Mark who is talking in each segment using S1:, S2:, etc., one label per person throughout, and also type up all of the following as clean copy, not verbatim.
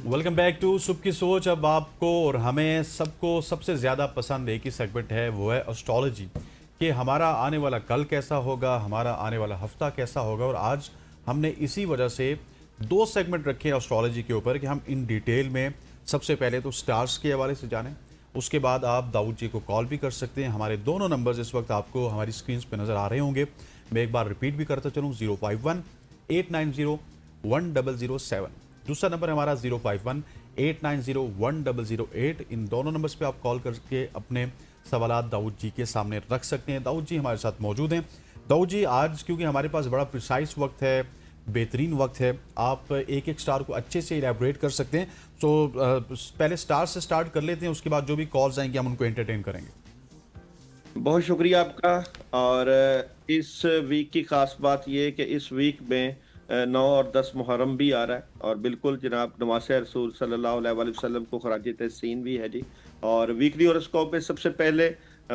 S1: Welcome back to सुबह की सोच। अब आपको और हमें सबको सबसे ज़्यादा पसंद एक ही सेगमेंट है, वो है एस्ट्रोलॉजी। कि हमारा आने वाला कल कैसा होगा, हमारा आने वाला हफ्ता कैसा होगा। और आज हमने इसी वजह से दो सेगमेंट रखे हैं एस्ट्रोलॉजी के ऊपर कि हम इन डिटेल में सबसे पहले तो स्टार्स के हवाले से जानें। उसके बाद आप दाऊद जी को कॉल भी कर सकते हैं। हमारे दोनों नंबर्स इस वक्त आपको हमारी स्क्रीन पर नज़र आ रहे होंगे। मैं एक बार रिपीट भी करता चलूँ, 051-890-1007। दूसरा नंबर हमारा 051-890-1008। इन दोनों नंबर्स पे आप कॉल करके अपने सवालात दाऊद जी के सामने रख सकते हैं। दाऊद जी हमारे साथ मौजूद हैं। दाऊद जी, आज क्योंकि हमारे पास बड़ा प्रिसाइज वक्त है, बेहतरीन वक्त है, आप एक एक स्टार को अच्छे से इलेबोरेट कर सकते हैं। तो पहले स्टार से स्टार्ट कर लेते हैं, उसके बाद जो भी कॉल्स आएंगे हम उनको एंटरटेन करेंगे।
S2: बहुत शुक्रिया आपका। और इस वीक की खास बात यह है कि इस वीक में 9 और 10 मुहर्रम भी आ रहा है और बिल्कुल जनाब नवासे रसूल सल्लल्लाहु अलैहि वसल्लम को खराज तहसीन भी है जी। और वीकली हॉरोस्कोप में सबसे पहले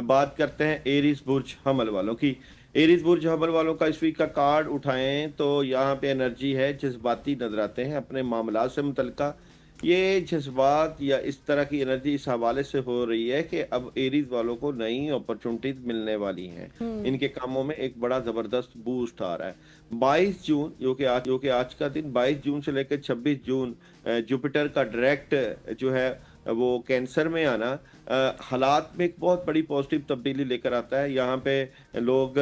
S2: बात करते हैं एरीज बुर्ज हमल वालों की। एरीज बुर्ज हमल वालों का इस वीक का कार्ड उठाएं तो यहाँ पे एनर्जी है, जज्बाती नजर आते हैं, अपने मामला से मुतल्लिका ये जज्बात या इस तरह की एनर्जी इस हवाले से हो रही है कि अब एरीज वालों को नई अपॉर्चुनिटीज मिलने वाली हैं। इनके कामों में एक बड़ा जबरदस्त बूस्ट आ रहा है। 22 जून जो कि आज का दिन, 22 जून से लेकर 26 जून जुपिटर का डायरेक्ट जो है वो कैंसर में आना हालात में एक बहुत बड़ी पॉजिटिव तब्दीली लेकर आता है। यहाँ पे लोग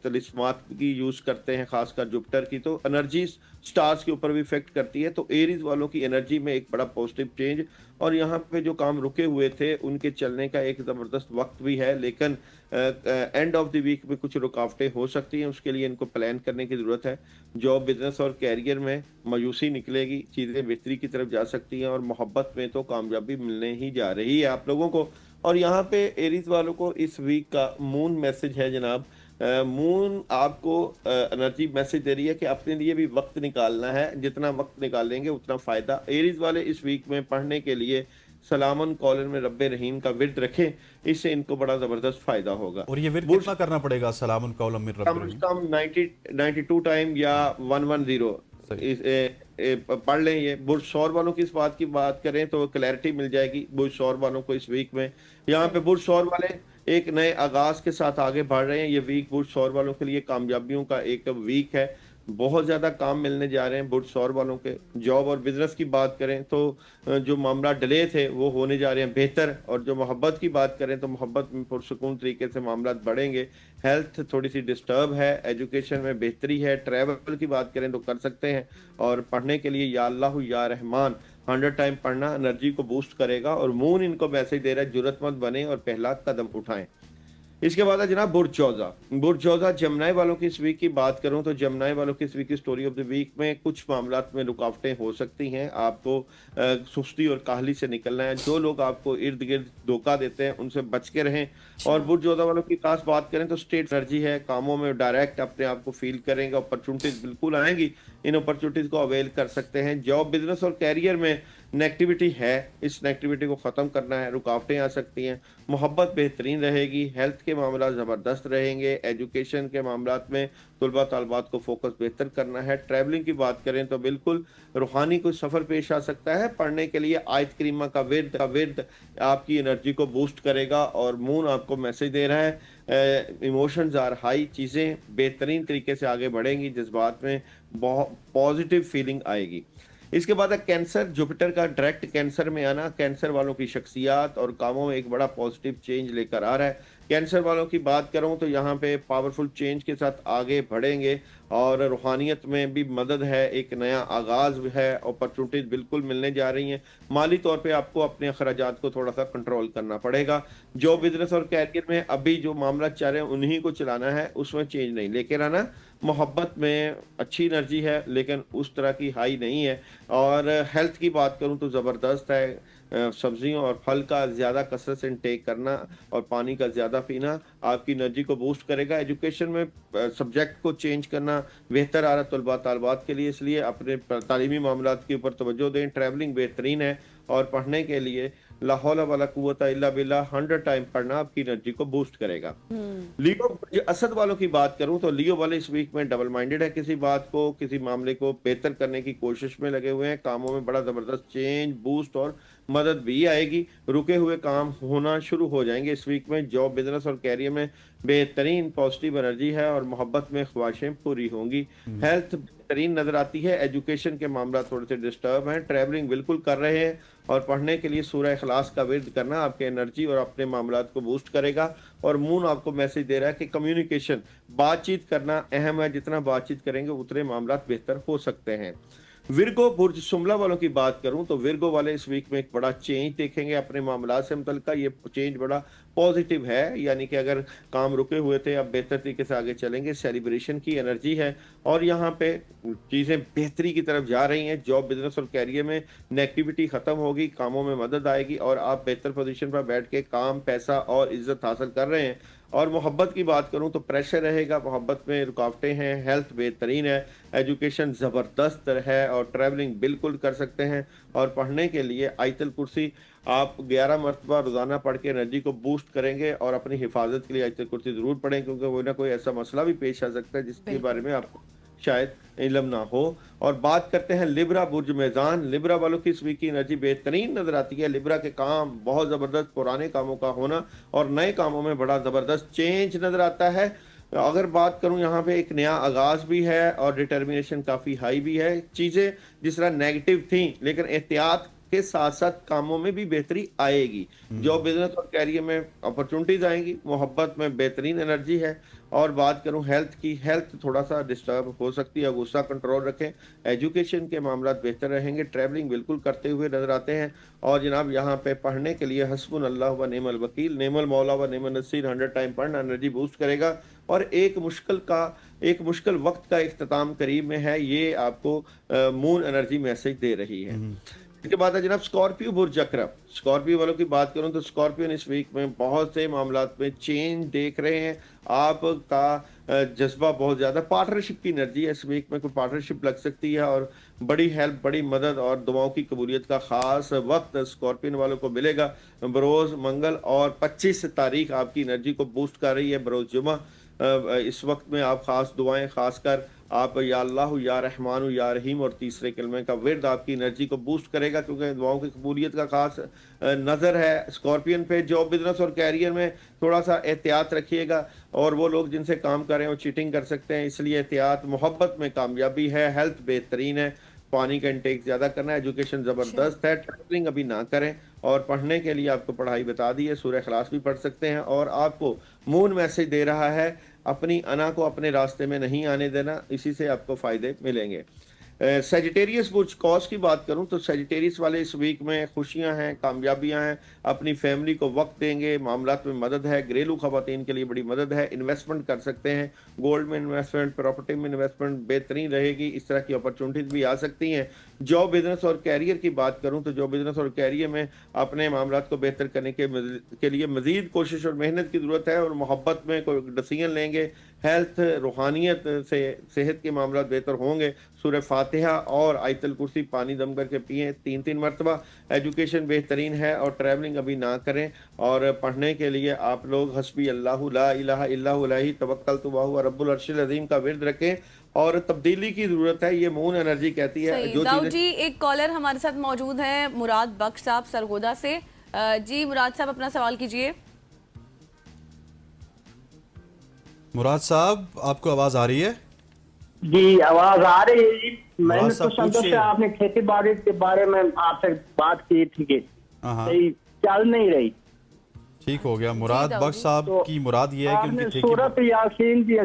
S2: तलिस्मात की यूज करते हैं, खासकर जुपिटर की, तो एनर्जी स्टार्स के ऊपर भी इफेक्ट करती है। तो एरीज वालों की एनर्जी में एक बड़ा पॉजिटिव चेंज, और यहाँ पे जो काम रुके हुए थे उनके चलने का एक जबरदस्त वक्त भी है। लेकिन एंड ऑफ द वीक में कुछ रुकावटें हो सकती हैं, उसके लिए इनको प्लान करने की जरूरत है। जॉब, बिजनेस और कैरियर में मायूसी निकलेगी, चीजें बेहतरी की तरफ जा सकती हैं, और मोहब्बत में तो कामयाबी मिलने ही जा रही है आप लोगों को। और यहाँ पे एरीज वालों को इस वीक का मून मैसेज है जनाब। मून आपको एनर्जी मैसेज दे रही है कि अपने लिए भी वक्त निकालना है, जितना वक्त निकालेंगे उतना फायदा। एरीज वाले इस वीक में पढ़ने के लिए सलामन कॉलन में रब्बे रहीम का विर्द रखें, इससे इनको बड़ा जबरदस्त फायदा होगा।
S1: और ये विर्द
S2: बुर्ज
S1: कितना करना पड़ेगा? सलामुन कौलम मिर रब्बिर
S2: कम से
S1: रहीम।
S2: कम 92 टाइम या 110
S1: सही।
S2: पढ़ लें। ये बुर्ज सौर वालों की इस बात की बात करें तो क्लैरिटी मिल जाएगी बुर्ज सौर वालों को इस वीक में। यहाँ पे बुर्ज सौर वाले एक नए आगाज के साथ आगे बढ़ रहे हैं। ये वीक बुर्ज सौर वालों के लिए कामयाबियों का एक वीक है। बहुत ज्यादा काम मिलने जा रहे हैं बुर्ज सौर वालों के। जॉब और बिजनेस की बात करें तो जो मामला डिले थे वो होने जा रहे हैं बेहतर, और जो मोहब्बत की बात करें तो मोहब्बत में पुरसुकून तरीके से मामला बढ़ेंगे। हेल्थ थोड़ी सी डिस्टर्ब है, एजुकेशन में बेहतरी है। ट्रैवल की बात करें तो कर सकते हैं, और पढ़ने के लिए या अल्लाह या रहमान 100 टाइम पढ़ना एनर्जी को बूस्ट करेगा। और मून इनको मैसेज दे रहा है जुर्रतमंद बने और पहला कदम उठाएं। इसके बाद है जनाब बुर्ज जमनाई वालों की इस वीक की बात करूं तो जमनाई वालों की इस वीक की स्टोरी ऑफ द वीक में कुछ मामलात में रुकावटें हो सकती हैं। आपको सुस्ती और काहली से निकलना है। जो लोग आपको इर्द गिर्द धोखा देते हैं उनसे बच के रहें। और बुर्ज जोधा वालों की खास बात करें तो स्टेट एनर्जी है, कामों में डायरेक्ट अपने आप को फील करेंगे, अपॉर्चुनिटीज बिल्कुल आएंगी, इन अपॉर्चुनिटीज को अवेल कर सकते हैं। जॉब, बिजनेस और कैरियर में नेगेटिविटी है, इस नेगेटिविटी को खत्म करना है, रुकावटें आ सकती हैं। मोहब्बत बेहतरीन रहेगी, हेल्थ के मामला ज़बरदस्त रहेंगे। एजुकेशन के मामलात में तलबा तलबात को फोकस बेहतर करना है। ट्रैवलिंग की बात करें तो बिल्कुल रूहानी कोई सफ़र पेश आ सकता है। पढ़ने के लिए आयत करीमा का विर्द आपकी एनर्जी को बूस्ट करेगा। और मून आपको मैसेज दे रहा है इमोशंस आर हाई, चीज़ें बेहतरीन तरीके से आगे बढ़ेंगी, जज्बात में बहुत पॉजिटिव फीलिंग आएगी। इसके बाद है कैंसर, जुपिटर का डायरेक्ट कैंसर में आना कैंसर वालों की शख्सियात और कामों में एक बड़ा पॉजिटिव चेंज लेकर आ रहा है। कैंसर वालों की बात करूं तो यहाँ पे पावरफुल चेंज के साथ आगे बढ़ेंगे, और रूहानियत में भी मदद है, एक नया आगाज है, अपॉर्चुनिटीज बिल्कुल मिलने जा रही हैं। माली तौर पे आपको अपने अखराजात को थोड़ा सा कंट्रोल करना पड़ेगा। जो बिजनेस और कैरियर में अभी जो मामला चल रहे हैं उन्हीं को चलाना है, उसमें चेंज नहीं लेकर आना। मोहब्बत में अच्छी एनर्जी है लेकिन उस तरह की हाई नहीं है। और हेल्थ की बात करूं तो ज़बरदस्त है। सब्जियों और फल का ज़्यादा कसरत से इंटेक करना और पानी का ज़्यादा पीना आपकी एनर्जी को बूस्ट करेगा। एजुकेशन में सब्जेक्ट को चेंज करना बेहतर आ रहा है तलबा तालबात के लिए, इसलिए अपने तालीमी मामलात के ऊपर तवज्जो दें। ट्रैवलिंग बेहतरीन है, और पढ़ने के लिए ला हौला वला कुव्वता इल्ला बिल्लाह 100 टाइम पढ़ना आपकी एनर्जी को बूस्ट करेगा। लियो असद वालों की बात करूं तो लियो वाले इस वीक में डबल माइंडेड है, किसी बात को किसी मामले को बेहतर करने की कोशिश में लगे हुए हैं, कामों में बड़ा जबरदस्त चेंज बूस्ट और मदद भी आएगी, रुके हुए काम होना शुरू हो जाएंगे इस वीक में। जॉब बिजनेस और कैरियर में बेहतरीन पॉजिटिव एनर्जी है और मोहब्बत में ख्वाहिशें पूरी होंगी। हेल्थ बेहतरीन नजर आती है, एजुकेशन के मामला थोड़े से डिस्टर्ब हैं, ट्रैवलिंग बिल्कुल कर रहे हैं और पढ़ने के लिए सूरह इखलास का विर्द करना आपके एनर्जी और अपने मामलात को बूस्ट करेगा। और मून आपको मैसेज दे रहा है कि कम्युनिकेशन बातचीत करना अहम है, जितना बातचीत करेंगे उतने मामलात बेहतर हो सकते हैं। विर्गो बुर्ज शुमला वालों की बात करूं तो विर्गो वाले इस वीक में एक बड़ा चेंज देखेंगे अपने मामला से मुतल्लिका। ये चेंज बड़ा पॉजिटिव है, यानी कि अगर काम रुके हुए थे अब बेहतर तरीके से आगे चलेंगे, सेलिब्रेशन की एनर्जी है और यहाँ पे चीजें बेहतरी की तरफ जा रही हैं। जॉब बिजनेस और कैरियर में नेगेटिविटी खत्म होगी, कामों में मदद आएगी और आप बेहतर पोजीशन पर बैठ के काम पैसा और इज्जत हासिल कर रहे हैं। और मोहब्बत की बात करूं तो प्रेशर रहेगा, मोहब्बत में रुकावटें हैं, हेल्थ बेहतरीन है, एजुकेशन ज़बरदस्त है और ट्रैवलिंग बिल्कुल कर सकते हैं। और पढ़ने के लिए आयतल कुर्सी आप 11 मरतबा रोज़ाना पढ़ के एनर्जी को बूस्ट करेंगे और अपनी हिफाजत के लिए आयतल कुर्सी ज़रूर पढ़ें, क्योंकि कोई ना कोई ऐसा मसला भी पेश आ सकता है जिसके बारे में आपको शायद इल्म ना हो। और बात करते हैं लिब्रा बुर्ज मेज़ान। लिब्रा वालों की इस वीक की एनर्जी बेहतरीन नजर आती है। लिब्रा के काम बहुत ज़बरदस्त, पुराने कामों का होना और नए कामों में बड़ा ज़बरदस्त चेंज नजर आता है। अगर बात करूं यहाँ पे एक नया आगाज भी है और डिटर्मिनेशन काफ़ी हाई भी है। चीज़ें जिस तरह नेगेटिव थी लेकिन एहतियात के साथ साथ कामों में भी बेहतरी आएगी। जॉब बिजनेस और कैरियर में अपॉर्चुनिटीज आएंगी, मोहब्बत में बेहतरीन एनर्जी है। और बात करूं हेल्थ की, हेल्थ थोड़ा सा डिस्टर्ब हो सकती है, गुस्सा कंट्रोल रखें। एजुकेशन के मामला बेहतर रहेंगे, ट्रैवलिंग बिल्कुल करते हुए नजर आते हैं। और जनाब यहाँ पे पढ़ने के लिए हस्बुन अल्लाह व नेमल वकील, नेमल मौला व नेमल नसीर 100 टाइम पढ़ना एनर्जी बूस्ट करेगा। और एक मुश्किल वक्त का इख्तिताम करीब में है, ये आपको मून एनर्जी मैसेज दे रही है। इसके बाद है जनाब स्कॉर्पियो बुर्ज अकरब। स्कॉर्पियो वालों की बात करूं तो स्कॉर्पियो इस वीक में बहुत से मामलात में चेंज देख रहे हैं। आपका जज्बा बहुत ज्यादा, पार्टनरशिप की एनर्जी है इस वीक में, कोई पार्टनरशिप लग सकती है और बड़ी हेल्प, बड़ी मदद और दुआओं की कबूलियत का खास वक्त स्कॉर्पियन वालों को मिलेगा। बरोज मंगल और 25 तारीख आपकी एनर्जी को बूस्ट कर रही है, बरोज जुमा। इस वक्त में आप खास दुआएं, खासकर आप या अल्लाह या रहमान या रहीम और तीसरे कलमे का विर्द आपकी एनर्जी को बूस्ट करेगा, क्योंकि दुआओं की कबूलियत का खास नज़र है स्कॉर्पियन पे। जॉब बिजनेस और कैरियर में थोड़ा सा एहतियात रखिएगा और वो लोग जिनसे काम कर रहे हैं वो चीटिंग कर सकते हैं, इसलिए एहतियात। मोहब्बत में कामयाबी है, हेल्थ बेहतरीन है, पानी का इंटेक ज्यादा करना है, एजुकेशन जबरदस्त है, ट्रैवलिंग अभी ना करें। और पढ़ने के लिए आपको पढ़ाई बता दी है, सूरह इखलास भी पढ़ सकते हैं। और आपको मून मैसेज दे रहा है अपनी अना को अपने रास्ते में नहीं आने देना, इसी से आपको फायदे मिलेंगे। सेजिटेरियस बुर्ज कॉस की बात करूं तो सेजिटेरियस वाले इस वीक में खुशियां हैं, कामयाबियां हैं, अपनी फैमिली को वक्त देंगे, मामलात में मदद है, घरेलू खवातीन के लिए बड़ी मदद है, इन्वेस्टमेंट कर सकते हैं, गोल्ड में इन्वेस्टमेंट, प्रॉपर्टी में इन्वेस्टमेंट बेहतरीन रहेगी, इस तरह की अपॉर्चुनिटीज भी आ सकती हैं। जॉब बिजनेस और कैरियर की बात करूं तो जॉब बिजनेस और कैरियर में अपने मामलात को बेहतर करने के लिए मजीद कोशिश और मेहनत की जरूरत है। और मोहब्बत में कोई डिसीजन लेंगे, हेल्थ, रूहानियत से सेहत के मामला बेहतर होंगे। सूरह फातिहा और आयतल कुर्सी पानी दम करके पिए 3-3 मरतबा। एजुकेशन बेहतरीन है और ट्रैवलिंग अभी ना करें। और पढ़ने के लिए आप लोग हस्बी अल्लाहु ला इलाहा इल्लहु अलैहि तवक्कलतु व हुवा रब्बुल अर्शिल अज़ीम का विर्द रखें। और तब्दीली की जरूरत है, ये मून एनर्जी कहती है।
S3: सही।
S2: जो
S3: दाऊद
S2: चीजें
S3: जी, एक कॉलर हमारे साथ मौजूद है, मुराद बख्श साहब सरगोदा से। जी मुराद साहब, अपना सवाल कीजिए।
S1: मुराद साहब, आपको आवाज आ रही है?
S4: जी आवाज आ रही है जी। मैंने तो
S1: साहब,
S4: संतोष
S1: पूछिए।
S4: से आपने खेती बाड़ी के बारे में आपसे बात की थी कि
S1: हाँ,
S4: सही चल नहीं रही।
S1: ठीक हो गया। मुराद
S3: दाऊद
S1: बख्श
S3: जी।
S1: साहब
S4: तो
S1: की मुराद ये है कि
S4: आपने
S1: उनकी
S4: सूरत यासीन की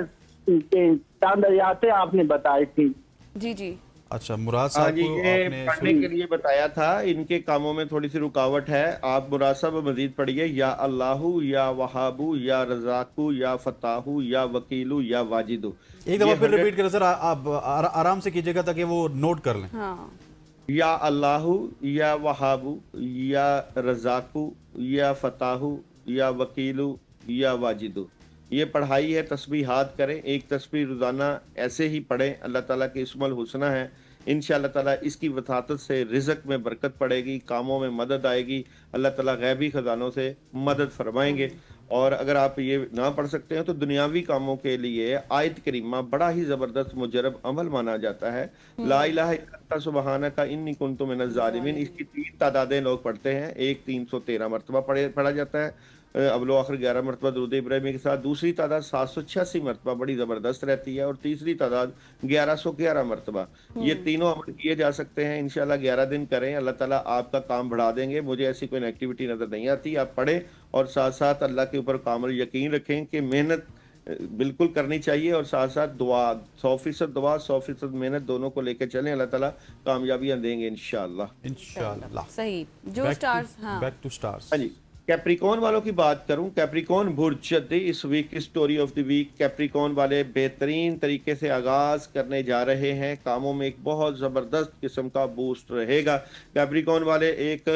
S4: चंद आयतें आपने बताई थी।
S3: जी जी।
S1: अच्छा, मुराद
S2: हाँ
S1: साहब
S2: जी,
S1: को
S2: ये
S1: आपने
S2: पढ़ने के लिए बताया था, इनके कामों में थोड़ी सी रुकावट है। आप मुराद साहब मजीद पढ़िए, या अल्लाहू या वहाबू या रजाकू या फताहू या वकीलू या वाजिदू।
S1: एक दफा
S2: ये
S1: फिर
S2: 100
S1: रिपीट करें सर, आप आराम से कीजिएगा ताकि वो नोट कर लें।
S3: हाँ।
S2: या अल्लाहू या वहाबू या रजाकू या फताहू या वकीलू या वाजिदू। ये पढ़ाई है, तस्बीहात करें, एक तस्बीह रोजाना ऐसे ही पढ़ें। अल्लाह ताला के इस्मुल हुस्ना है, इंशाअल्लाह ताला इसकी वसातत से रिज़्क में बरकत पड़ेगी, कामों में मदद आएगी, अल्लाह ताला गैबी खजानों से मदद फरमाएंगे। और अगर आप ये ना पढ़ सकते हैं तो दुनियावी कामों के लिए आयत करीमा बड़ा ही ज़बरदस्त मुजरब अमल माना जाता है। ला इलाहा इल्ला अंता सुब्हानका इन्नी कुन्तु मिनज़ ज़ालिमीन, इसकी 3 तादादें लोग पढ़ते हैं। एक 313 मरतबा पढ़ा जाता है अवलो आखिर 11 मरतबा दुरूद इब्राहिमी के साथ, दूसरी तादाद 786 मरतबा बड़ी ज़बरदस्त रहती है, और तीसरी तादाद 1111 मरतबा। ये तीनों अमल किए जा सकते हैं। इंशाल्लाह 11 दिन करें, अल्लाह ताला आपका काम बढ़ा देंगे। मुझे ऐसी कोई एक्टिविटी नज़र नहीं आती। आप पढ़ें और साथ साथ अल्लाह के ऊपर कामिल यकीन रखें कि मेहनत बिल्कुल करनी चाहिए, और साथ साथ दुआ, 100% दुआ 100% मेहनत दोनों को लेकर चलें। अल्लाह ताला कामयाबियां देंगे इंशाअल्लाह।
S1: इंशाल्लाह।
S3: सही। जो स्टार्स, हाँ
S1: बैक टू स्टार्स।
S2: हाँ जी, कैप्रिकॉन वालों की बात करूं, कैप्रिकॉन बुर्ज इस वीक की story of the week, Capricorn वाले बेहतरीन तरीके से आगाज करने जा रहे हैं। कामों में एक बहुत ज़बरदस्त किस्म का बूस्ट रहेगा। कैप्रिकॉन वाले एक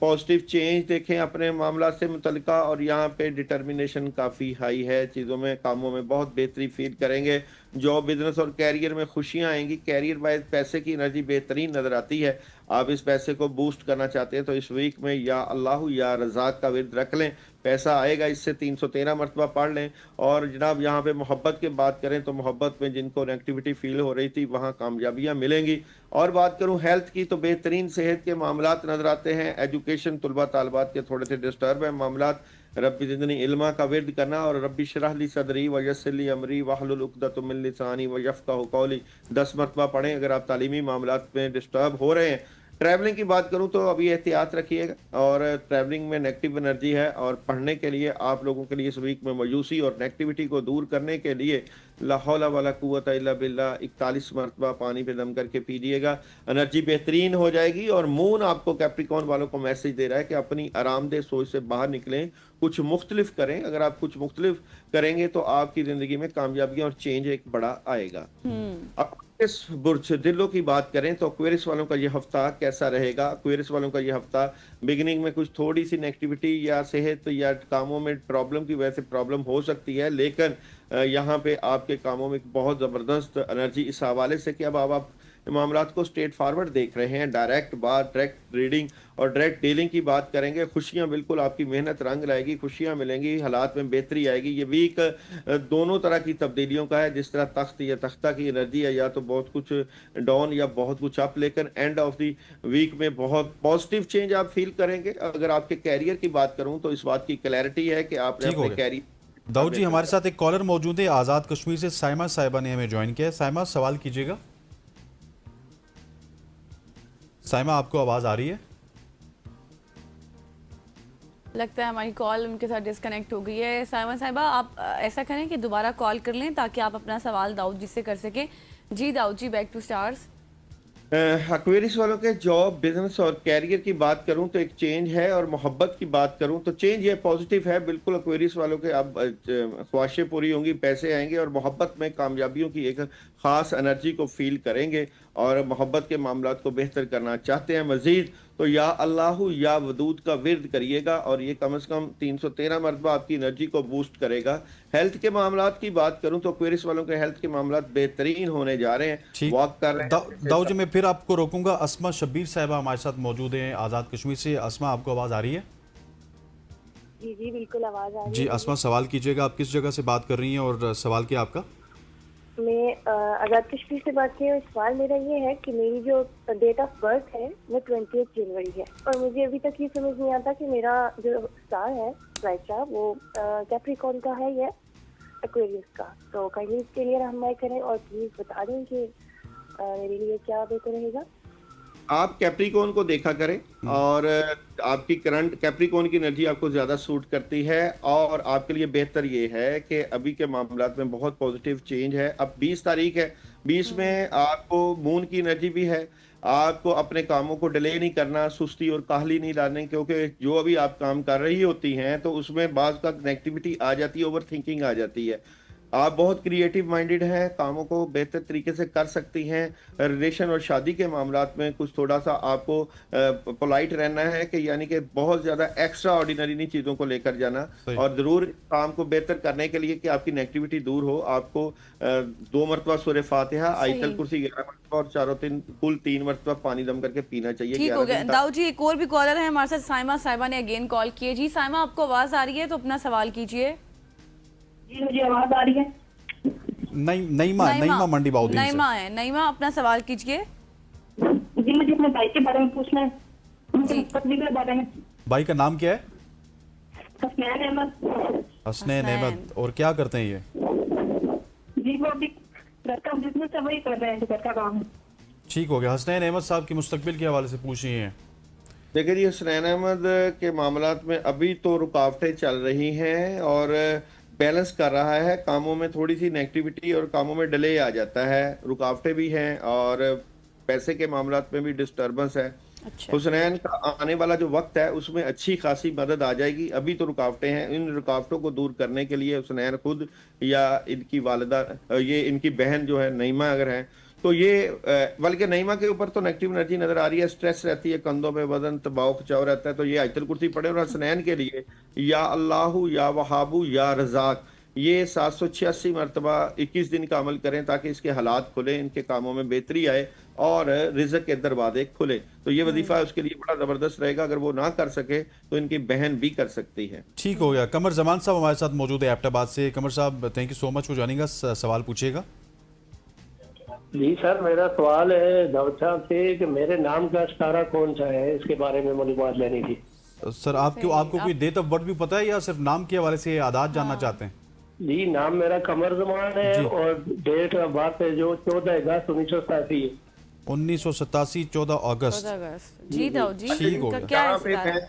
S2: पॉजिटिव चेंज देखें अपने मामला से मुतल्लिका, और यहाँ पे डिटर्मिनेशन काफ़ी हाई है। चीज़ों में, कामों में बहुत बेहतरी फील करेंगे। जॉब, बिजनेस और कैरियर में खुशियां आएंगी। कैरियर वाइज पैसे की एनर्जी बेहतरीन नजर आती है। आप इस पैसे को बूस्ट करना चाहते हैं तो इस वीक में या अल्लाह या रज़ाक का विर्द रख लें, पैसा आएगा। इससे 313 मरतबा पढ़ लें। और जनाब यहाँ पे मोहब्बत की बात करें तो मोहब्बत में जिनको नेगेटिविटी फील हो रही थी वहाँ कामयाबियाँ मिलेंगी। और बात करूँ हेल्थ की तो बेहतरीन सेहत के मामलात नजर आते हैं। एजुकेशन, तुलबा तालबात के थोड़े से डिस्टर्ब है मामलात। रब्बी ज़िदनी इल्मा का विर्द करना, और रब्बी शरह ली सदरी व यस्सिर ली अमरी वहलुल उक़दतम मिन लिसानी व यफ़क़हू क़ौली 10 मरतबा पढ़ें अगर आप तालीमी मामलात में डिस्टर्ब हो रहे हैं। ट्रैवलिंग की बात करूं तो अभी एहतियात रखिएगा, और ट्रैवलिंग में नेगेटिव एनर्जी है। और पढ़ने के लिए आप लोगों के लिए इस वीक में मायूसी और नेगेटिविटी को दूर करने के लिए ला हौला वला कुव्वता इल्ला बिल्लाह 41 मरतबा पानी पे दम करके पीजिएगा। एनर्जी बेहतरीन हो जाएगी। और मून आपको कैप्रिकॉन वालों को मैसेज दे रहा है कि अपनी आरामदेह सोच से बाहर निकलें, कुछ मुख्तलिफ करें। अगर आप कुछ मुख्तलिफ करेंगे तो आपकी ज़िंदगी में कामयाबियाँ और चेंज एक बड़ा आएगा। अब इस बुर्ज दिलों की बात करें तो एक्वेरियस वालों का ये हफ्ता कैसा रहेगा। एक्वेरियस वालों का ये हफ्ता बिगिनिंग में कुछ थोड़ी सी नेगेटिविटी या सेहत या कामों में प्रॉब्लम की वजह से प्रॉब्लम हो सकती है, लेकिन यहाँ पे आपके कामों में एक बहुत ज़बरदस्त एनर्जी इस हवाले से कि अब आप मामलात को स्ट्रेट फॉरवर्ड देख रहे हैं। डायरेक्ट बात, डायरेक्ट रीडिंग और डायरेक्ट डीलिंग की बात करेंगे। खुशियां बिल्कुल आपकी मेहनत रंग लाएगी, खुशियां मिलेंगी, हालात में बेहतरी आएगी। ये वीक दोनों तरह की तब्दीलियों का है। जिस तरह तख्त या तख्ता की एनर्जी है, या तो बहुत कुछ डाउन या बहुत कुछ अप, लेकिन एंड ऑफ द वीक में बहुत पॉजिटिव चेंज आप फील करेंगे। अगर आपके कैरियर की बात करूं तो इस बात की क्लैरिटी है कि आपने
S1: ठीक हो
S2: अपने
S1: गया।
S2: कैरियर।
S1: दाऊद जी, हमारे साथ एक कॉलर मौजूद है आज़ाद कश्मीर से, साइमा साहिबा ने हमें ज्वाइन किया है। साइमा, सवाल कीजिएगा। साइमा, आपको आवाज आ रही है?
S3: लगता है हमारी कॉल उनके साथ डिस्कनेक्ट हो गई है। साइमा साहिबा, आप ऐसा करें कि दोबारा कॉल कर लें ताकि आप अपना सवाल दाऊद जी से कर सकें। जी दाऊद जी, बैक टू स्टार्स।
S2: एक्वेरियस वालों के जॉब, बिजनेस और कैरियर की बात करूं तो एक चेंज है, और मोहब्बत की बात करूं तो चेंज ये पॉजिटिव है बिल्कुल। एक्वेरियस वालों के अब ख्वाहिशें पूरी होंगी, पैसे आएंगे, और मोहब्बत में कामयाबियों की एक ख़ास एनर्जी को फील करेंगे, और मोहब्बत के मामलात को बेहतर करना चाहते हैं मज़ीद तो या अल्लाह या वदूद का विर्द करिएगा, और ये कम से कम 313 मरतबा आपकी एनर्जी को बूस्ट करेगा। हेल्थ के मामलात की बात करूं तो एक्वेरियस वालों के हेल्थ के मामलात बेहतरीन होने जा रहे हैं।
S1: ठीक,
S2: वॉक कर रहे हैं।
S1: दाऊद जी, मैं फिर आपको रोकूंगा। अस्मा शब्बीर साहिबा हमारे साथ मौजूद हैं आज़ाद कश्मीर से। अस्मा, आपको आवाज़ आ रही है?
S5: जी जी बिल्कुल आवाज़ आ रही
S1: जी
S5: है।
S1: अस्मा, सवाल कीजिएगा। आप किस जगह से बात कर रही हैं और सवाल क्या आपका?
S5: मैं आज़ाद कश्मीर से बात कर रही हूँ। सवाल मेरा ये है कि मेरी जो डेट ऑफ बर्थ है वो 20 जनवरी है, और मुझे अभी तक ये समझ नहीं आता कि मेरा जो स्टार है राइचा वो कैप्रिकॉर्न का है या एक्वेरियस का। तो काइंडली इसके लिए रहनुमाई करें और प्लीज़ बता दें कि मेरे लिए क्या बेहतर रहेगा।
S2: आप कैप्रिकॉन को देखा करें, और आपकी करंट कैप्रिकॉन की एनर्जी आपको ज़्यादा सूट करती है, और आपके लिए बेहतर ये है कि अभी के मामलात में बहुत पॉजिटिव चेंज है। अब 20 तारीख है, 20 में आपको मून की एनर्जी भी है। आपको अपने कामों को डिले नहीं करना, सुस्ती और काहली नहीं लाने, क्योंकि जो अभी आप काम कर रही होती हैं तो उसमें बाज़ का नेगेटिविटी आ जाती है, ओवर थिंकिंग आ जाती है। आप बहुत क्रिएटिव माइंडेड हैं, कामों को बेहतर तरीके से कर सकती हैं। रिलेशन और शादी के मामलात में कुछ थोड़ा सा आपको पोलाइट रहना है, कि यानी कि बहुत ज़्यादा एक्स्ट्रा ऑर्डिनरी नहीं चीज़ों को लेकर जाना,
S1: सही।
S2: और ज़रूर काम को बेहतर करने के लिए कि आपकी नेगेटिविटी दूर हो, आपको 2 मरतबा सूरह फातिहा, आयतल कुर्सी 11 मरतबा और चारों तीन कुल 3 मरतबा पानी दम करके पीना चाहिए।
S3: ठीक हो
S2: 11
S3: गया
S2: दिन तक।
S3: दाऊद जी। एक और भी कॉलर है हमारे साथ, साइमा साहिबा ने अगेन कॉल की है। जी साइमा, आपको आवाज आ रही है तो अपना सवाल कीजिए।
S6: जी मुझे आवाज आ रही है।
S1: नईमा मंडी बाउद्दीन से।
S3: नईमा है, नईमा अपना सवाल कीजिए।
S6: जी मुझे अपने भाई के बारे में पूछना है, उनकी पत्नी के बारे में।
S1: भाई का नाम क्या है?
S6: हसनैन अहमद।
S1: हसनैन
S3: हसनैन।
S1: अहमद। और क्या करते हैं ये?
S6: जी वो अभी घर का बिजनेस है, वही कर रहे हैं, घर का काम है।
S1: ठीक हो गया। हसनैन अहमद साहब की मुस्तकबिल के हवाले से पूछ रही हैं।
S2: देखिए जी, हसनैन अहमद के मामलात में अभी तो रुकावटें चल रही हैं और बैलेंस कर रहा है। कामों में थोड़ी सी नेगेटिविटी और कामों में डिले आ जाता है, रुकावटें भी हैं और पैसे के मामलात में भी डिस्टर्बेंस है।
S3: अच्छा,
S2: हुसनैन का आने वाला जो वक्त है उसमें अच्छी खासी मदद आ जाएगी। अभी तो रुकावटें हैं, इन रुकावटों को दूर करने के लिए हुसनैन खुद या इनकी वालिदा, ये इनकी बहन जो है नईमा अगर है तो ये बल्कि नईमा के ऊपर तो नेगेटिव एनर्जी नजर आ रही है, स्ट्रेस रहती है, कंधों पे वजन दबाव खिंचाव रहता है, तो ये आयतल कुर्सी पढ़े। और हसनैन के लिए या अल्लाहु या वहाबु या रज़ाक, ये 786 मरतबा 21 दिन का अमल करें ताकि इसके हालात खुले, इनके कामों में बेहतरी आए और रिज़्क के दरवाजे खुले। तो ये वजीफा उसके लिए बड़ा ज़बरदस्त रहेगा। अगर वो ना कर सके तो इनकी बहन भी कर सकती है।
S1: ठीक हो गया। कमर जमान साहब हमारे साथ मौजूद है एबटाबाद से। कमर साहब, thank you so much for joining us. सवाल पूछिएगा।
S7: जी सर, मेरा सवाल है दाऊद साहब से कि मेरे नाम का सितारा कौन सा है, इसके बारे में मालूमात लेनी थी।
S1: सर आपको कोई डेट ऑफ बर्थ भी पता है या सिर्फ नाम के हवाले से आदात जानना चाहते हैं?
S7: जी नाम मेरा कमर जमान
S1: जी।
S7: है और डेट ऑफ बर्थ है जो 14 अगस्त 1987 है।
S1: 1987 14 अगस्त।
S3: 14 अगस्त। जी दाऊद जी,
S1: ठीक हो
S3: इनका
S1: गया।
S3: क्या
S2: यहाँ
S3: है
S2: पे
S3: सितारा?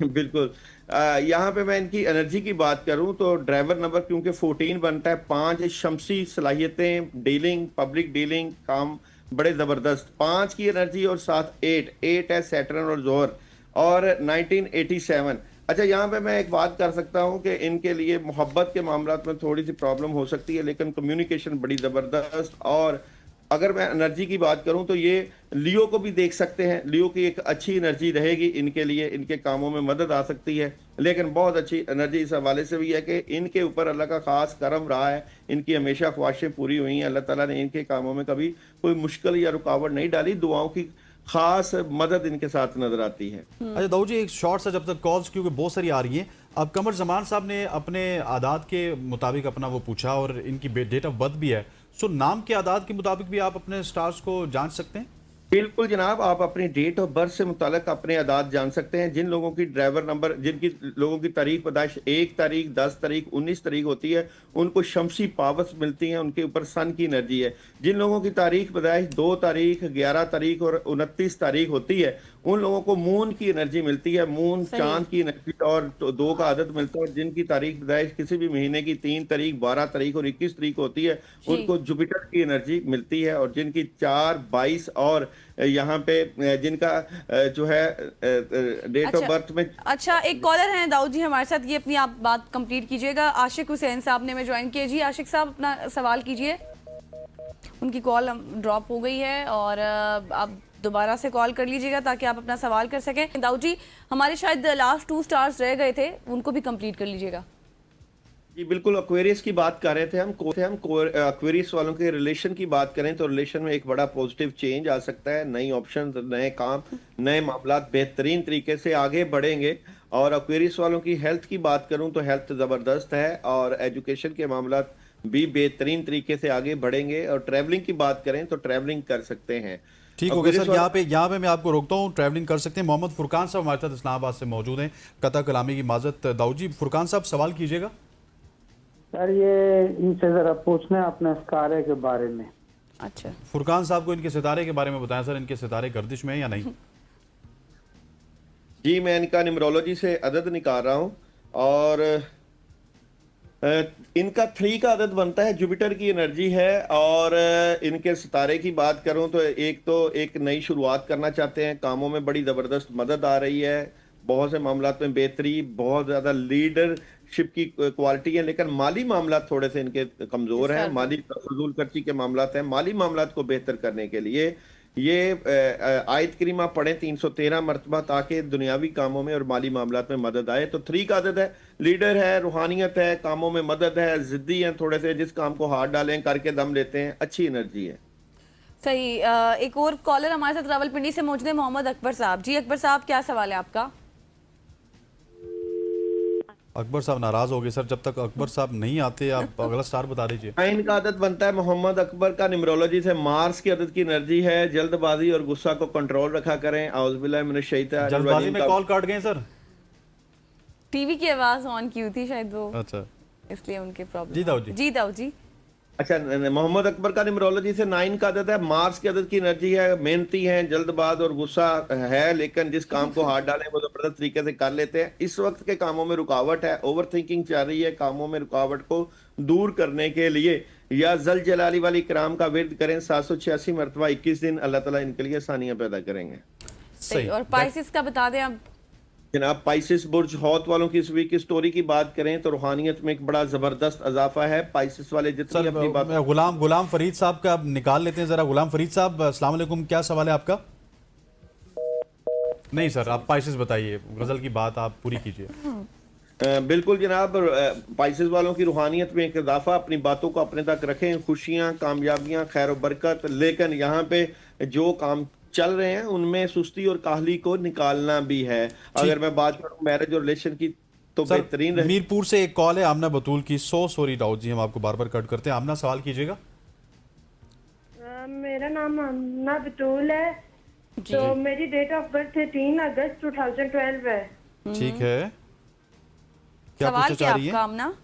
S2: बिल्कुल यहाँ पे मैं इनकी एनर्जी की बात करूं तो ड्राइवर नंबर क्योंकि 14 बनता है, 5 शमसी सलाहियतें, डीलिंग, पब्लिक डीलिंग, काम बड़े जबरदस्त, 5 की एनर्जी और साथ 8 है सैटर्न और जोहर और 1987। अच्छा, यहाँ पे मैं एक बात कर सकता हूँ कि इनके लिए मोहब्बत के मामलात में थोड़ी सी प्रॉब्लम हो सकती है, लेकिन कम्युनिकेशन बड़ी जबरदस्त। और अगर मैं एनर्जी की बात करूं तो ये लियो को भी देख सकते हैं, लियो की एक अच्छी एनर्जी रहेगी इनके लिए, इनके कामों में मदद आ सकती है। लेकिन बहुत अच्छी एनर्जी इस हवाले से भी है कि इनके ऊपर अल्लाह का खास करम रहा है, इनकी हमेशा ख्वाहिशें पूरी हुई हैं, अल्लाह ताला ने इनके कामों में कभी कोई मुश्किल या रुकावट नहीं डाली, दुआओं की खास मदद इनके साथ नजर आती है।
S1: अच्छा दाऊद जी, एक शॉर्ट सा, जब तक कॉल्स क्योंकि बहुत सारी आ रही हैं। अब कमर जमान साहब ने अपने आदात के मुताबिक अपना वो पूछा और इनकी डेट ऑफ बर्थ भी है, सो नाम के आदात के मुताबिक भी आप अपने स्टार्स को जांच सकते हैं?
S2: बिल्कुल जनाब, आप अपनी डेट ऑफ बर्थ से मुतालिक अपने आदात जान सकते हैं। जिन लोगों की ड्राइवर नंबर, जिनकी लोगों की तारीख पैदाइश 1 तारीख, 10 तारीख, 19 तारीख होती है, उनको शमसी पावर्स मिलती हैं, उनके ऊपर सन की एनर्जी है। जिन लोगों की तारीख पैदाइश 2 तारीख, 11 तारीख और 29 तारीख होती है, उन लोगों को मून की एनर्जी मिलती है, मून चांद की एनर्जी और 2 का आदत मिलता है। और जिनकी तारीख पैदाइश किसी भी महीने की 3 तारीख, 12 तारीख और 21 तारीख होती है, उनको जुपिटर की एनर्जी मिलती है। और जिनकी 4, 22 और यहाँ पे जिनका जो है डेट ऑफ बर्थ में।
S3: अच्छा, एक कॉलर हैं दाऊद जी हमारे साथ, ये अपनी आप बात कंप्लीट कीजिएगा। आशिक हुसैन साहब ने हमें ज्वाइन किया। जी आशिक साहब, अपना सवाल कीजिए। उनकी कॉल ड्रॉप हो गई है और आप दोबारा से कॉल कर लीजिएगा ताकि आप अपना सवाल कर सकें। दाऊद जी, हमारे शायद लास्ट 2 स्टार्स रह गए थे, उनको भी कंप्लीट कर लीजिएगा।
S2: जी बिल्कुल, एक्वेरियस की बात कर रहे थे हम एक्वेरियस वालों के रिलेशन की बात करें तो रिलेशन में एक बड़ा पॉजिटिव चेंज आ सकता है, नई ऑप्शन, नए काम, नए मामलात बेहतरीन तरीके से आगे बढ़ेंगे। और एक्वेरियस वालों की हेल्थ की बात करूं तो हेल्थ ज़बरदस्त है और एजुकेशन के मामलात भी बेहतरीन तरीके से आगे बढ़ेंगे। और ट्रैवलिंग की बात करें तो ट्रैवलिंग कर सकते हैं।
S1: ठीक हो गया सर। यहाँ पे मैं आपको रोकता हूँ, ट्रैवलिंग कर सकते हैं। मोहम्मद फुरकान साहब हमारे साथ इस्लामाबाद से मौजूद हैं। कता कलामी की माजरत दाऊद जी। फुरकान साहब, सवाल कीजिएगा।
S4: सर ये इनसे जरा पूछना है अपने सितारे के बारे में।
S3: अच्छा,
S1: फुरकान साहब को इनके सितारे के बारे में बताएं सर, इनके सितारे गर्दिश में है या नहीं?
S2: जी मैं इनका न्यूमरोलॉजी से अदद निकाल रहा हूँ और इनका 3 का अदद बनता है, जुपिटर की एनर्जी है। और इनके सितारे की बात करूं तो एक नई शुरुआत करना चाहते हैं, कामों में बड़ी ज़बरदस्त मदद आ रही है, बहुत से मामलात में बेहतरी, बहुत ज़्यादा लीडर शिप की क्वालिटी है, लेकिन माली मामला थोड़े से इनके कमजोर हैं।
S3: सर।
S2: माली फजूल खर्ची के मामला हैं। माली मामला को बेहतर करने के लिए ये आयत करीमा पढ़ें 313 मरतबा, ताकि दुनियावी कामों में और माली मामलात में मदद आए। तो 3 का आदत है, लीडर है, रूहानियत है, कामों में मदद है, जिद्दी हैं थोड़े से, जिस काम को हाथ डालें करके दम लेते हैं, अच्छी एनर्जी है।
S3: सही। एक और कॉलर हमारे साथ रावलपिंडी से मौजूद है, मोहम्मद अकबर साहब। जी अकबर साहब, क्या सवाल है आपका?
S1: अकबर साहब नाराज हो गए सर, जब तक अकबर साहब नहीं आते आप अगला स्टार बता दीजिए।
S2: इनका आदत बनता है मोहम्मद अकबर का न्यूमरोलॉजी से मार्स की आदत की एनर्जी है। जल्दबाजी और गुस्सा को कंट्रोल रखा करें। औज़ुबिल्लाहि मिनश शैतानिर
S1: जल्दबाजी में
S2: रजीम
S1: कॉल काट गए सर।
S3: टीवी की आवाज ऑन की हुई थी शायद वो,
S1: अच्छा
S3: इसलिए उनके प्रॉब्लम।
S1: जी दाऊद जी।
S3: जी दाऊद जी।
S2: अच्छा, मोहम्मद अकबर का न्यूमरोलॉजी से 9 का आदत है। मार्स की आदत की एनर्जी है। मेहनती हैं, जल्दबाज और गुस्सा है, लेकिन जिस काम को हाथ डालें वो जबरदस्त तरीके से कर लेते हैं। इस वक्त के कामों में रुकावट है, ओवर थिंकिंग चल रही है। कामों में रुकावट को दूर करने के लिए या जल जलाली वाली कराम का विर्द करें 786 मरतबा 21 दिन। अल्लाह ताला इनके लिए आसानियां पैदा करेंगे।
S3: सही। और पाइसिस का बता दें अब।
S2: जनाब, पाइसिस बुर्ज हौत वालों की इस वीक की स्टोरी की बात करें तो रूहानियत में एक बड़ा जबरदस्त इजाफा है। पाइसिस वाले जितनी
S1: सर
S2: अपनी बात,
S1: गुलाम फरीद साहब का अब निकाल लेते हैं जरा। गुलाम फरीद साहब, अस्सलाम वालेकुम, क्या सवाल है आपका? नहीं सर, आप पाइसिस बताइए, गजल की बात आप पूरी कीजिए।
S2: बिल्कुल जनाब, पाइसिस वालों की रूहानियत में एक इजाफा। अपनी बातों को अपने तक रखें, खुशियां, कामयाबियां, खैर और बरकत। लेकिन यहाँ पे जो काम चल रहे हैं उनमें सुस्ती और काहली को निकालना भी है। अगर मैं बात करूं मैरिज और रिलेशन की तो
S1: सर,
S2: बेहतरीन रहे।
S1: मीरपुर से एक कॉल है आमना बतूल की। सॉरी दाऊद जी, हम आपको बार बार कट करते हैं। आमना सवाल कीजिएगा।
S6: मेरा नाम आमना बतूल है। तो मेरी डेट ऑफ बर्थ 3 अगस्त 2012 है।
S1: ठीक है, क्या
S3: सवाल
S1: पूछना
S3: क्या
S1: चाह रही
S3: आपका
S1: है?
S3: आमना?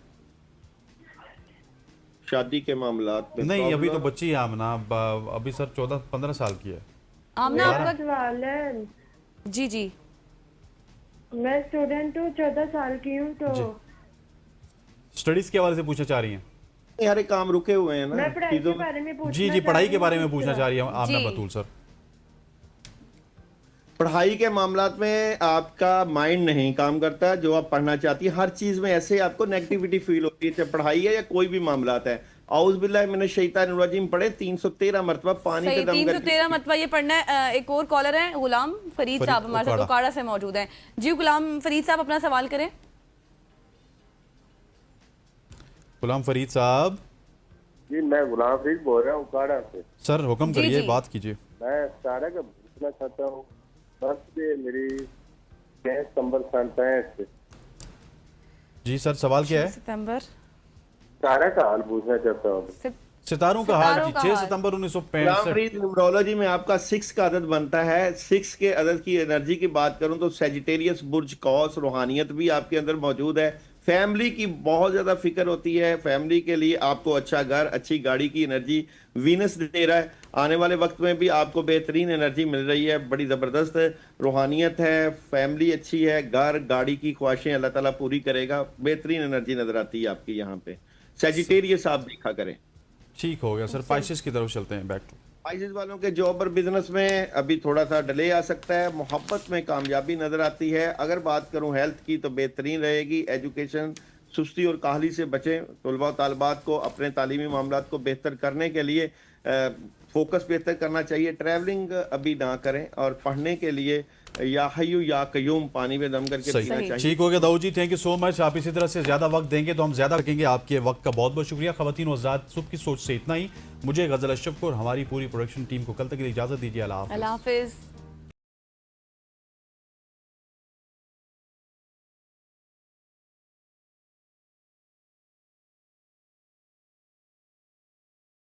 S2: शादी के मामलात में
S1: नहीं, अभी तो
S2: प्रॉब्लम।
S1: बच्ची है आमना, अभी सर 14-15 साल की है।
S3: आमना आपका?
S6: सवाल है,
S3: जी जी।
S6: मैं स्टूडेंट हूँ, 14 साल की हूँ। तो
S1: स्टडीज के हवाले से पूछना चाह रही हैं?
S2: सारे काम रुके हुए हैं ना
S6: मैं पढ़ाई के
S2: चीजों में।
S6: बारे में पूछना
S1: जी जी, पढ़ाई के बारे में पूछना चाह रही है आमना
S3: जी।
S1: बतूल सर।
S2: पढ़ाई के मामलात में आपका माइंड नहीं काम करता जो आप पढ़ना चाहती है। हर चीज में ऐसे आपको नेगेटिविटी फील होती है, चाहे पढ़ाई है या कोई भी मामलात है। औज़ बिल्लाहि मिनश शैतानिर रजीम पढ़े 313 मरतबा, पानी
S3: सही।
S2: के दम
S3: 313 मरतबा ये पढ़ना है। एक और कॉलर है, गुलाम फरीद साहब हमारे साथ
S1: ओकाड़ा
S3: ओकाड़ा से मौजूद हैं। जी गुलाम फरीद साहब, अपना सवाल करें।
S1: गुलाम फरीद साहब।
S8: जी, मैं गुलाम फरीद बोल रहा हूँ उकाड़ा से।
S1: सर हुक्म
S3: जी,
S1: करिए,
S3: जी।
S1: बात कीजिए।
S8: मैं सारा का पूछना चाहता हूँ। बर्थडे मेरी 6 सितंबर 1965 से।
S1: जी सर, सवाल क्या है?
S3: सितंबर।
S8: सारा का हाल पूछना चाहता हूँ।
S1: सितारों का हाल जी,
S3: सितारों का
S1: 6
S3: हाल।
S1: सितंबर
S2: गुलाम
S1: 1965।
S2: फरीद, न्यूमरोलॉजी में आपका 6 का अदद बनता है। 6 के अदद की एनर्जी की बात करूं तो सेजिटेरियस बुर्ज कौस रूहानियत भी आपके अंदर मौजूद है। फैमिली की बहुत ज्यादा फिक्र होती है। फैमिली के लिए आपको अच्छा घर, अच्छी गाड़ी की एनर्जी वीनस दे रहा है। आने वाले वक्त में भी आपको बेहतरीन एनर्जी मिल रही है। बड़ी जबरदस्त रूहानियत है, फैमिली अच्छी है, घर गाड़ी की ख्वाहिशें अल्लाह ताला पूरी करेगा। बेहतरीन एनर्जी नजर आती है आपकी यहाँ पे। सेजिटेरियस आप देखा करें।
S1: ठीक हो गया सर, पाइसिस की तरफ चलते हैं, बैक टू।
S2: पाइसेस वालों के जॉब और बिजनेस में अभी थोड़ा सा डिले आ सकता है। मोहब्बत में कामयाबी नजर आती है। अगर बात करूं हेल्थ की तो बेहतरीन रहेगी। एजुकेशन, सुस्ती और काहली से बचें। तलबा तालबात को अपने तालीमी मामलात को बेहतर करने के लिए फोकस बेहतर करना चाहिए। ट्रैवलिंग अभी ना करें और पढ़ने के लिए या हय्यू या कयूम पानी में दम करके पीना
S1: सही,
S2: चाहिए।
S1: ठीक हो गया दाऊद जी, थैंक यू सो मच। आप इसी तरह से ज्यादा वक्त देंगे तो हम ज्यादा रखेंगे। आपके वक्त का बहुत बहुत शुक्रिया। खवातीन और आज़ाद सुबह की सोच से इतना ही। मुझे गजल अशरफ को और हमारी पूरी प्रोडक्शन टीम को कल तक के लिए इजाजत दीजिए। अल्लाह हाफ़िज़।
S3: अल्लाह हाफिज।